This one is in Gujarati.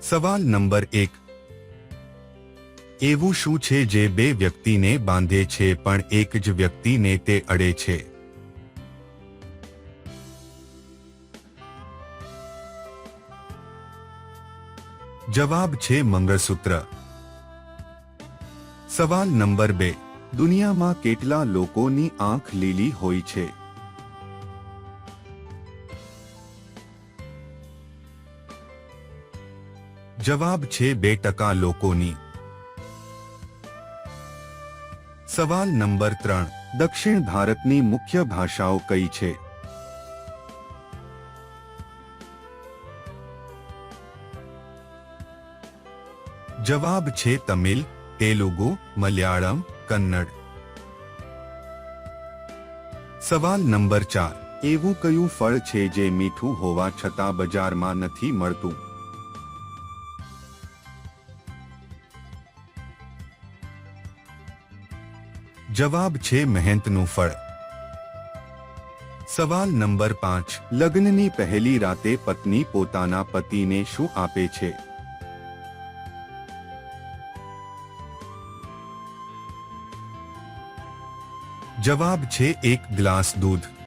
સવાલ નંબર 1. એવું શું છે જે બે વ્યક્તિને બાંધે છે પણ એક જ વ્યક્તિને તે અડે છે? જવાબ છે મંગળસૂત્ર. સવાલ નંબર 2. દુનિયામાં કેટલા લોકોની આંખ લીલી હોય છે? જવાબ છે 2% લોકોની. સવાલ નંબર 3. દક્ષિણ ભારતની મુખ્ય ભાષાઓ કઈ છે? જવાબ છે તમિલ, તેલુગુ, મલયાળમ, કન્નડ. સવાલ નંબર 4. એવું કયું ફળ છે જે મીઠું હોવા છતાં બજારમાં નથી મળતું? જવાબ છે મહેનતનું ફળ. સવાલ નંબર 5. લગ્નની પહેલી રાતે પત્ની પોતાના પતિને શું આપે છે? જવાબ છે 1 ગ્લાસ દૂધ.